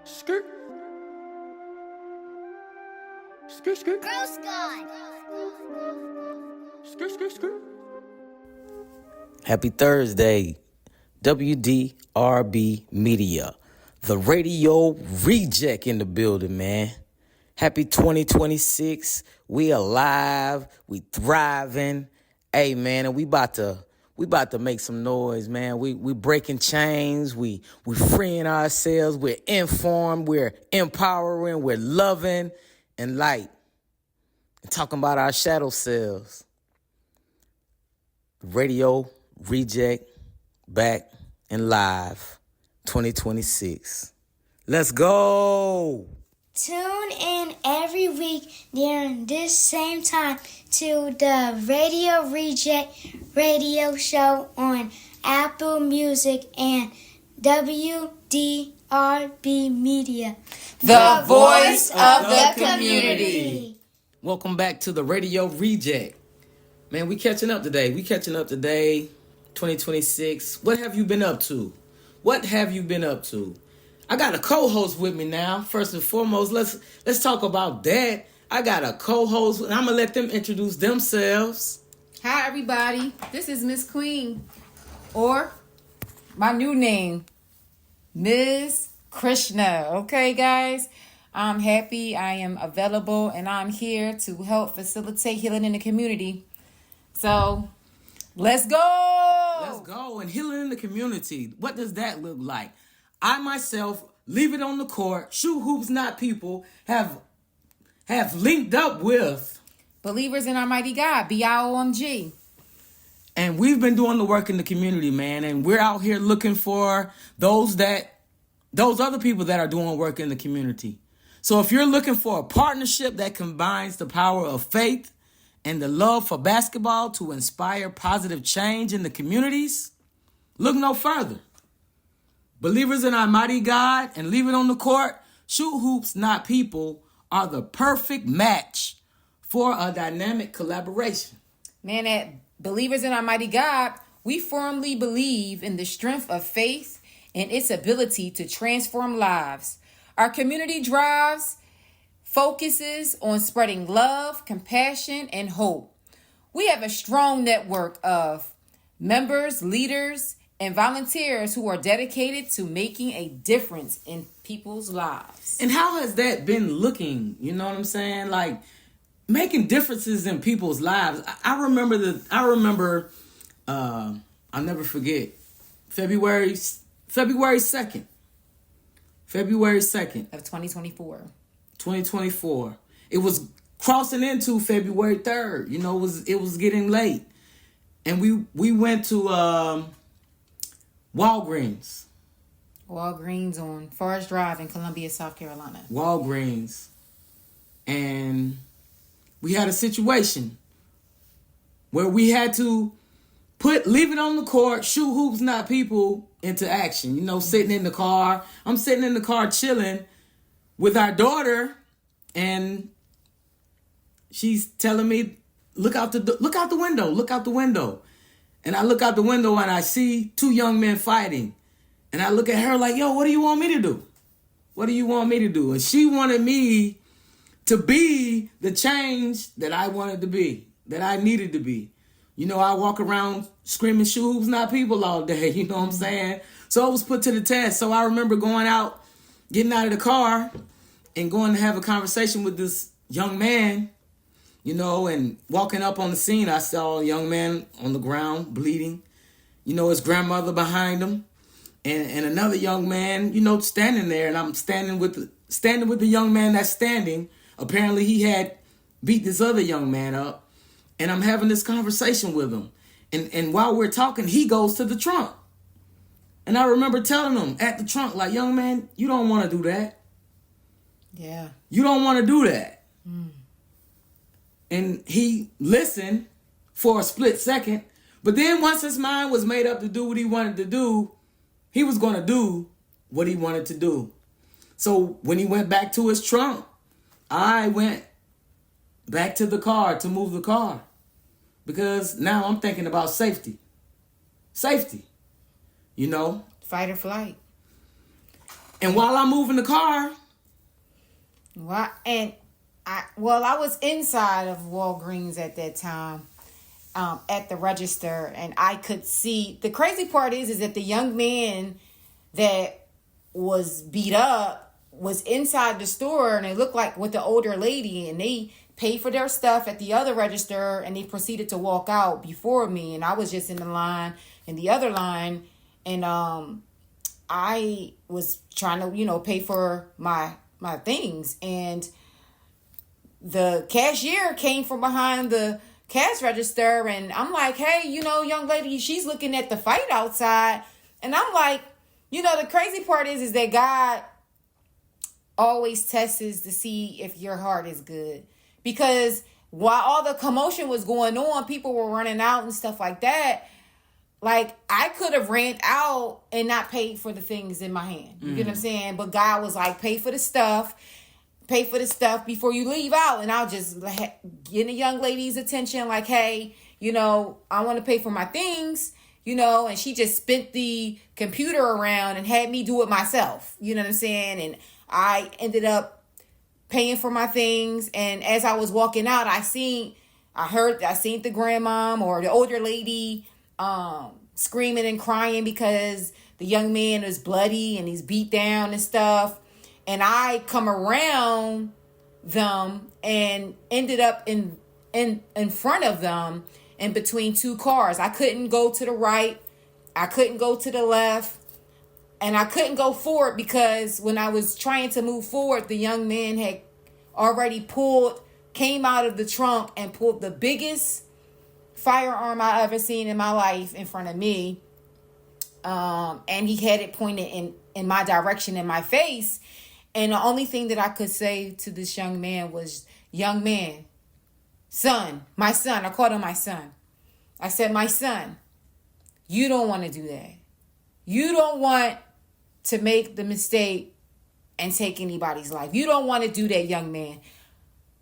Skirt. Skirt, skirt. Gross God. Skirt, skirt, skirt. Happy Thursday, WDRB Media, the Radio Reject in the building, man. Happy 2026. We alive. We thriving. Hey, man, and we about to make some noise, man. We breaking chains. We freeing ourselves. We're informed. We're empowering. We're loving and light. And talking about our shadow selves. Radio Reject back and live 2026. Let's go. Tune in every week during this same time to the Radio Reject radio show on Apple Music and WDRB Media. The voice of the community. Welcome back to the Radio Reject. Man, we catching up today. 2026. What have you been up to? I got a co-host with me now. First and foremost, let's talk about that. I got a co-host, and I'm gonna let them introduce themselves. Hi, everybody. This is Miss Queen, or my new name, Ms. Krishna. Okay, guys? I'm happy. I am available, and I'm here to help facilitate healing in the community. So, let's go. Let's go. And healing in the community. What does that look like? I myself, Leave It on the Court, Shoot Hoops Not People, have linked up with Believers in Almighty God, B.I.O.M.G. And we've been doing the work in the community, man. And we're out here looking for those other people that are doing work in the community. So if you're looking for a partnership that combines the power of faith and the love for basketball to inspire positive change in the communities, look no further. Believers in Almighty God and Leave It on the Court, Shoot Hoops Not People are the perfect match for a dynamic collaboration. Man, at Believers in Almighty God, we firmly believe in the strength of faith and its ability to transform lives. Our community focuses on spreading love, compassion, and hope. We have a strong network of members, leaders, and volunteers who are dedicated to making a difference in people's lives. And how has that been looking? You know what I'm saying? Like, making differences in people's lives. I'll never forget, February 2nd. February 2nd. Of 2024. 2024. It was crossing into February 3rd. You know, it was getting late. And we went to Walgreens. Walgreens on Forest Drive in Columbia, South Carolina. Walgreens. And we had a situation where we had to Leave It on the Court, Shoot Hoops Not People into action. You know, sitting in the car. I'm sitting in the car chilling with our daughter, and she's telling me, look out the window. And I look out the window and I see two young men fighting. And I look at her like, yo, what do you want me to do? And she wanted me to be the change that I wanted to be, that I needed to be. You know, I walk around screaming Shoot Hoops Not People all day, you know what I'm saying? So I was put to the test. So I remember getting out of the car and going to have a conversation with this young man, you know, and walking up on the scene. I saw a young man on the ground bleeding, you know, his grandmother behind him, and another young man, you know, standing there. And I'm standing with the young man that's standing. Apparently he had beat this other young man up. And I'm having this conversation with him. And while we're talking, he goes to the trunk. And I remember telling him at the trunk, like, young man, you don't want to do that. Yeah. You don't want to do that. Mm. And he listened for a split second. But then once his mind was made up to do what he wanted to do, he was going to do what he wanted to do. So when he went back to his trunk, I went back to the car to move the car. Because now I'm thinking about safety. You know? Fight or flight. And while I'm moving the car, I was inside of Walgreens at that time, at the register, and I could see. The crazy part is that the young man that was beat up was inside the store, and it looked like with the older lady, and they paid for their stuff at the other register, and they proceeded to walk out before me, and I was just in the other line, and I was trying to, pay for my things, and the cashier came from behind the cash register, and I'm like, hey, young lady, she's looking at the fight outside, and I'm like, the crazy part is that God always tests to see if your heart is good, because while all the commotion was going on, people were running out and stuff like that. Like, I could have ran out and not paid for the things in my hand. You get what I'm saying? But God was like, pay for the stuff before you leave out. And I'll just get the young lady's attention, like, hey, I want to pay for my things, and she just spent the computer around and had me do it myself. You know what I'm saying? And I ended up paying for my things. And as I was walking out, I seen the grandmom or the older lady screaming and crying because the young man is bloody and he's beat down and stuff. And I come around them and ended up in front of them in between two cars. I couldn't go to the right. I couldn't go to the left. And I couldn't go forward because when I was trying to move forward, the young man had already came out of the trunk and pulled the biggest firearm I ever seen in my life in front of me. And he had it pointed in my direction, in my face. And the only thing that I could say to this young man was, young man, my son, I called him my son. I said, my son, you don't want to do that. You don't want to make the mistake and take anybody's life. You don't want to do that, young man.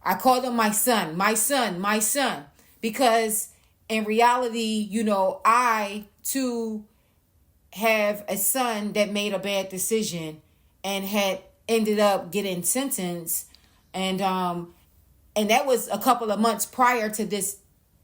I called him my son, my son, my son. Because in reality, I too have a son that made a bad decision and had ended up getting sentenced. And that was a couple of months prior to this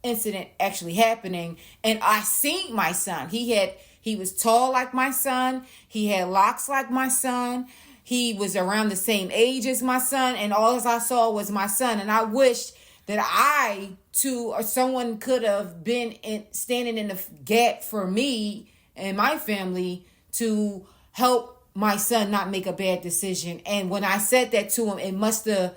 incident actually happening. And I seen my son. He was tall like my son. He had locks like my son. He was around the same age as my son. And all I saw was my son. And I wished that I too, or someone could have been standing in the gap for me and my family to help my son not make a bad decision. And when I said that to him, it must have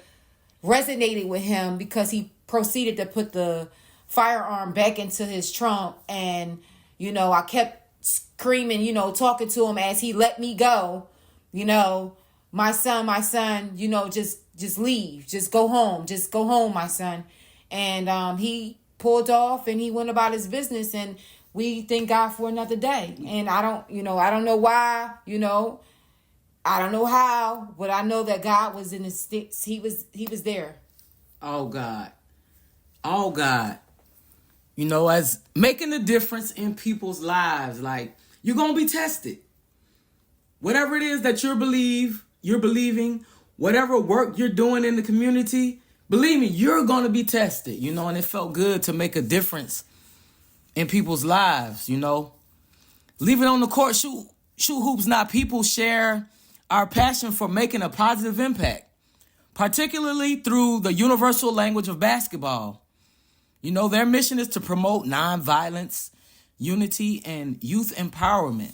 resonated with him, because he proceeded to put the firearm back into his trunk. And, I kept screaming, talking to him as he let me go, my son, just leave, just go home, my son. And he pulled off and he went about his business, and we thank God for another day. And I don't know why, I don't know how, but I know that God was in his sticks. He was there. Oh God. As making a difference in people's lives, like, you're going to be tested. Whatever it is that you're believing, whatever work you're doing in the community, believe me, you're going to be tested, and it felt good to make a difference in people's lives, Leave it on the court, shoot hoops, not people, share our passion for making a positive impact, particularly through the universal language of basketball. Their mission is to promote nonviolence, unity, and youth empowerment.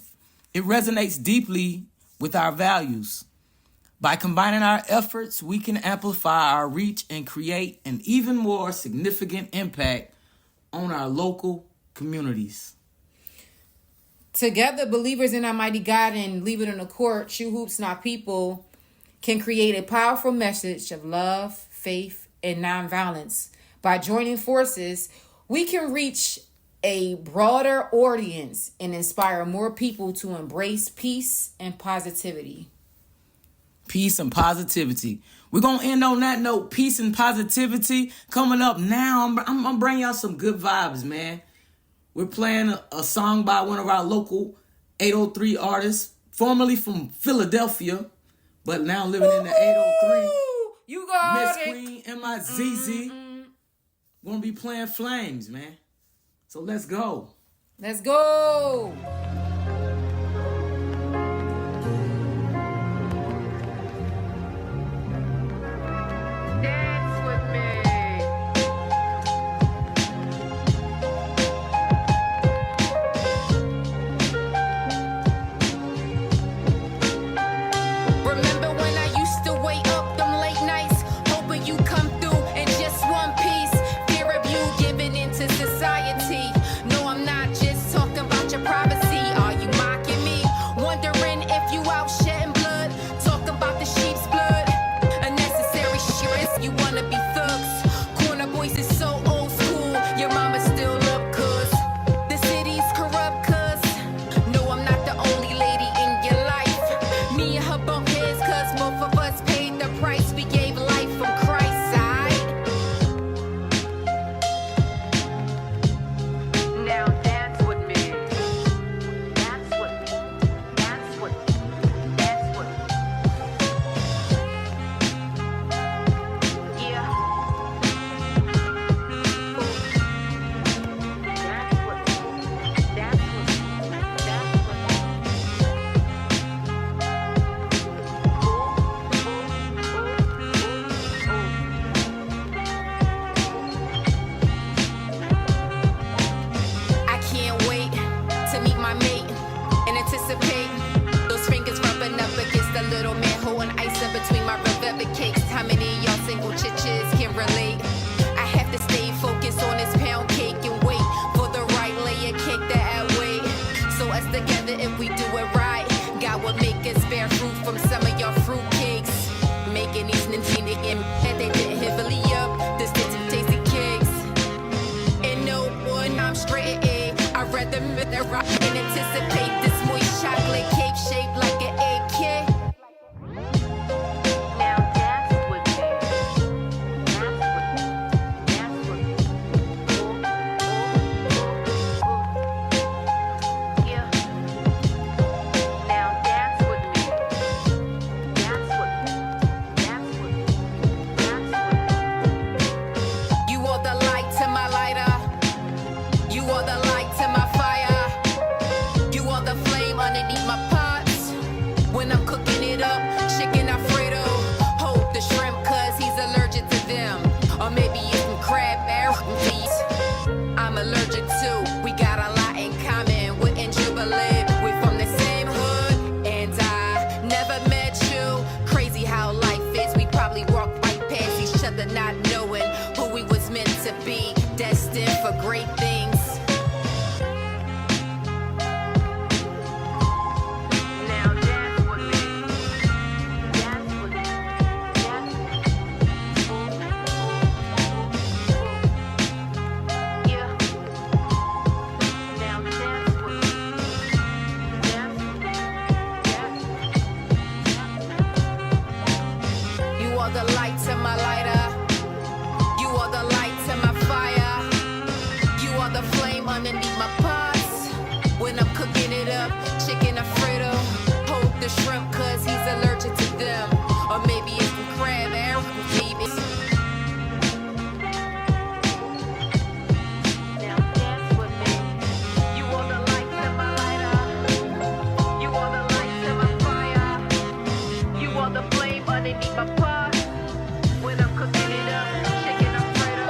It resonates deeply with our values. By combining our efforts, we can amplify our reach and create an even more significant impact on our local communities. Together, believers in Almighty God and Leave It on the Court, Shoot Hoops Not People, can create a powerful message of love, faith, and nonviolence. By joining forces, we can reach a broader audience and inspire more people to embrace peace and positivity. Peace and positivity. We're going to end on that note. Peace and positivity. Coming up now, I'm going to bring y'all some good vibes, man. We're playing a song by one of our local 803 artists formerly from Philadelphia, but now living in the 803. You got it. MizzQueen, M-I-Z-Z. Gonna be playing Flames, man. So let's go. Let's go. Dance with me. Remember when I used to wait up them late nights, hoping you come through in just one piece? Fear of you giving into society. No, I'm not just talking about your privacy. Are you mocking me? Wondering if you out shedding blood, talking about the sheep's blood. Unnecessary shit. You wanna be thugs. Corner boys is so old school. Your mama still up, cuz the city's corrupt, cuz no, I'm not the only lady in your life. Me and her bump heads, cuz both of us paid the price. We gave life from Christ's side. Now dance with me. Dance with me. Dance with me. Dance with me. Yeah. Dance with me. Dance with me. Dance with me. I can't wait to meet my mate and anticipate those fingers rubbing up against the little man holding ice in between my red velvet cakes. How many of y'all single chitches can relate? I have to stay focused on this pound cake and wait for the right layer cake that I wait. So us together, if we do it right, God will make us bear fruit from some of your fruit cakes. Making these Nintendo and they did heavily up the stitch of tasty cakes. And no one, I'm straight A. I'd rather myth and rock and anticipate this moist chocolate cake shaped like an AK. Now dance with me. Dance with me. Dance with me. Ooh, ooh, ooh, ooh. Yeah. Now dance with me. Dance with me. Dance with me. Dance with me. You are the light to my lighter. You are the light to my fire. You are the flame underneath my pots. When I'm cooking it up, chicken Alfredo. Hold the shrimp cause he's allergic to them. Or maybe it's some crab feet. I'm allergic too. We got a lot in common with Jubilee. We from the same hood and I never met you. Crazy how life is. We probably walked right past each other not knowing who we was meant to be. Destined for great things. Now dance with me. Dance with me. Dance with me. Yeah. Now dance with me. Dance with me. Dance with me. You are the light to my lighter. You are the light to my fire. You are the flame underneath my pots. When I'm cooking it up, chicken Alfredo. Hold the shrimp cause he's allergic to them. Or maybe it's some crab feet. Now dance with me. You are the light to my lighter. You are the light to my fire. You are the flame underneath my pot. When I'm cooking it up, chicken Alfredo.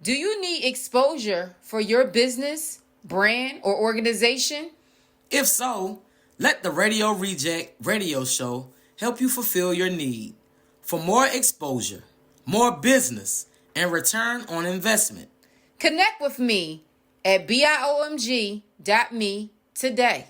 Do you need exposure for your business, brand, or organization? If so, let the Radio Reject radio show help you fulfill your need. For more exposure, more business, and return on investment, Connect with me at B.I.O.M.G.me today.